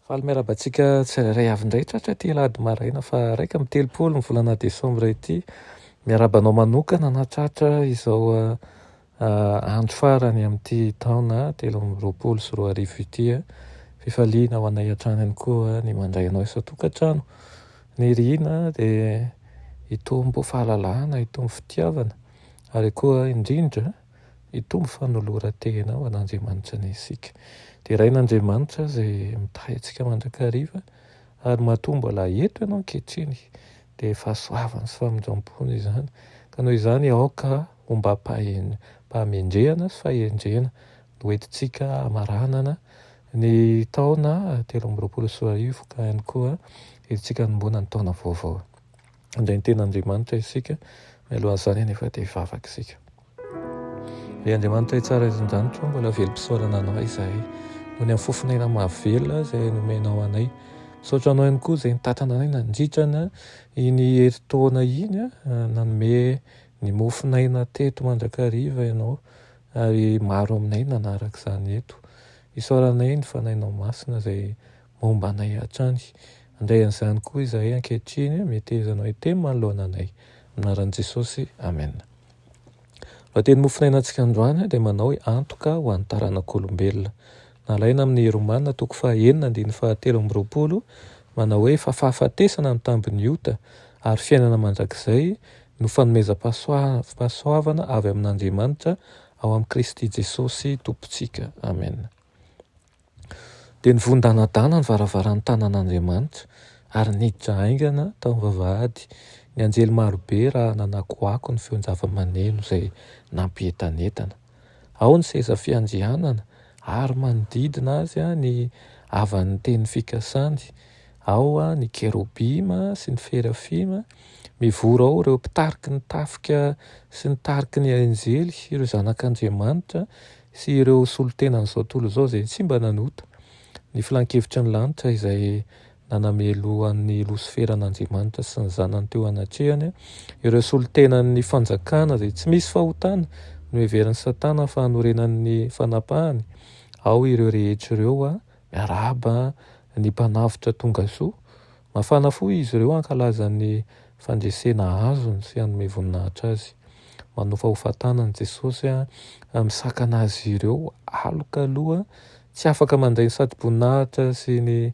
Faly miarabantsika tsirairay avy indray tratra ty alahady maraina fa 1 ny volana desambra ity miarabanao manokana na tratra izao andro farany amin'ity taona 2024 ity fifaliana ho anay hatrany ihany koa ny mandray anao isa-tokantrano ny rina dia hitombo fahalalahana, hitombo fitiavana ary koa indrindra hitombo fanoloran-tena ho an'Andriamanitra ny isika. Dia rain'Andriamanitra izay mitahy antsika mandrakariva ary mahatombo alahelo ianao ankehitriny dia fahasoavany sy famindrampony izany. Ka noho izany aoka ho mba mpahamendrehana sy fahendrena hoentintsika hamaranana ny taona 2024 ka ihany koa entintsika hanomboana ny taona vaovao. Andray ny ten'Andriamanitra isika mialohan'izany anefa dia hivavaka isika. Ry Andriamanitra tsara izan-janitra mbola velom-pisaorana anao izahay noho ny fofinaina mahavelona izay nomenao anay. Misaotra anao ihany koa izay nitatana anay nandritrana iny herintaona iny nanome ny mofinaina teto mandrakariva ianao ary maro aminay nanaraka izany eto. Isaoranay ny fanahinao masina izay momba anay hatrany. Andray an'izany koa izahay ankehitriny metezanao hiteny manoloana anay. Anaran'i Jesosy, amen. Raha teny mofinainantsika androany dia manao hoe antoka ho an'ny taranak'olombelona. Nalaina amin'ny Romanina 9:7-20 manao hoe fa fahafatesana ny tambiny ota ary fiainana mandrakizay no fanomezam-pahasoavana avy amin'Andriamanitra ao amin'ny Kristy Jesosy Tompontsika. Amen. Dia nivondanadana ny varavaran'ny tanan'Andriamanitra ary niditra haingana tao vavahady. Ny anjely marobe raha nanakoako ny feon'ny zava-maneno izay nampientanentana. Ao ny seza fiandrianana ary manodidina azy ny havan'ny teny fikasany. Ao ny kerobima sy ny serafima. Mivory ao ireo mpitariky ny tafika sy ny tariky ny anjely, ireo zanak'Andriamanitra sy ireo solotenan'izao tontolo izao izay tsy mba nanota. Ny filan-kevitry ny lanitra izay nanamelohan'ny losiferan'Andriamanitra sy ny zanany teo anatrehany. Ireo solotenan'ny fanjakana izay tsy misy fahotana no heverin'ny Satana fa hanorenan'ny fanapahany. Ao ireo rehetra ireo miarahaba ny mpanavitra tonga soa. Mafana fo izy ireo ankalazan'ny fandresena azony sy hanome voninahitra azy. Manofa hofatanan'i Jesosy misakana azy ireo aloka aloha tsy afaka mandray ny sati-boninahitra sy ny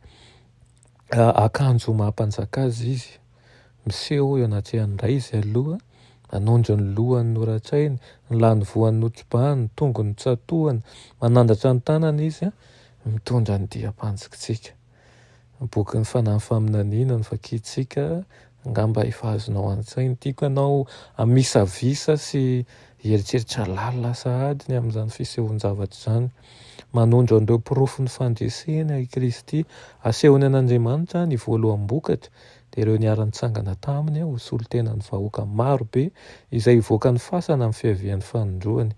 akanjo mahampanjaka azy izy. Miseho eo anatrehan'ny ray izy aloha, manondro ny lohany noratrainy, ny lany voan'ny notrobany, ny tongony tsatohany, manandatra ny tanany izy mitondra ny diam-panjakitsika. Boky ny fanahy faminaniana ny vakitsika ngamba efa azonao an-tsainy. Tiako ianao amisavisa sy hieritreritra lalina sahady ny amin'izany fisehoan-javatra izany. Manondro an'ireo mpirofo ny fandresena i Kristy asehony an'Andriamanitra ny voaloham-bokatra dia ireo niara-nitsangana taminy ho solotenan'ny vahoaka marobe izay hivoaka ny fasana amin'ny fiavian'ny fanondroany.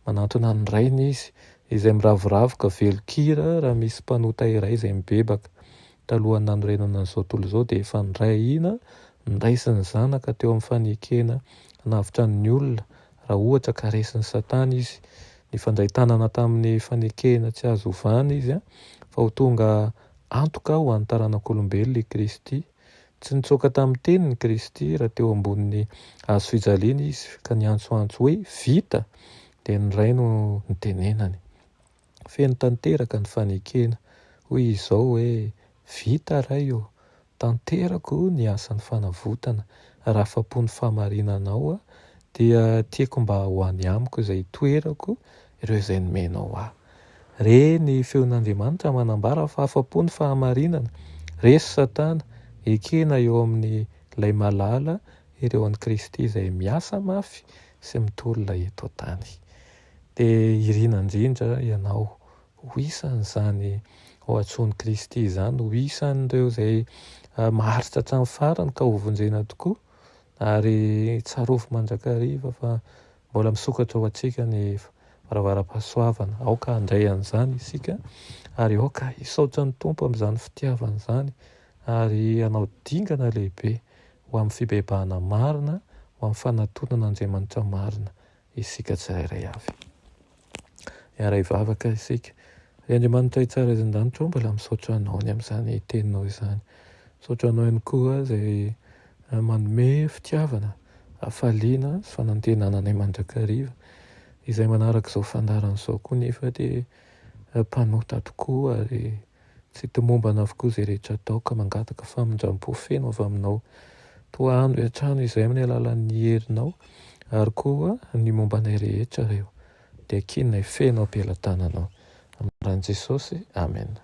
Manantona ny rainy izy izay miravoravoka velon-kira raha misy mpanota iray izay mibebaka. Talohan'ny nanorenana an'izao tontolo izao dia efa nirahina, niraisy ny zanaka teo amin'ny fanekena navitra ny olona raha ohatra ka resin'ny Satana izy. Nifandray tanana tamin'ny fanekena tsy azo ovana izy fa ho tonga antoka ho an'ny taranak'olombelona i Kristy. Tsy nitsoaka tamin'ny teniny Kristy raha teo ambonin'ny hazo fijaliana izy ka niantsoantso hoe vita dia ny ray no nitenenany. Feno tanteraka ny fanekena hoy izao hoe vita ray io, tanterako ny asan'ny fanavotana. Raha afa-po ny fahamarinanao dia tiako mba ho any amiko izay toerako ireo izay nomenao ahy. Re ny feon'Andriamanitra manambara fa afa-po ny fahamarinana. Resy Satana, ekena eo amin'ny lay malala ireo an'i Kristy izay miasa mafy sy mitolona eto an-tany. Dia irina indrindra ianao ho isan'izany ho antsoin'i Kristy izany, ho isan'ireo izay maharitra hatramin'ny farany ka ho vonjena tokoa ary tsarovy mandrakariva fa mbola misokatra ho antsika ny varavara-pahasoavana. Aoka handray an'izany isika ary aoka hisaotra ny Tompo amin'izany fitiavana izany ary hanao dingana lehibe ho amin'ny fibebahana marina, ho amin'ny fanatonan'Andriamanitra marina isika tsirairay avy. Iara ivavaka isika. Andriamanitra tsara izan-danitra mbola misaotra anao ny amin'izany teninao izany. Misaotra anao ihany koa izay manome fitiavana, hafaliana sy fanantenana anay mandrakariva, izay manaraka izao fandarana izao koa nefa dia mpanota tokoa ary tsy tomombana avokoa izay rehetra atao ka mangataka famindram-po feno avy aminao. Toa andro hatrany izay amin'ny alalan'ny herinao ary koa ny mombanay rehetra ireo dia kinay feno ampelantananao. Amin'ny ran'i Jesosy, amen.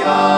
Yeah.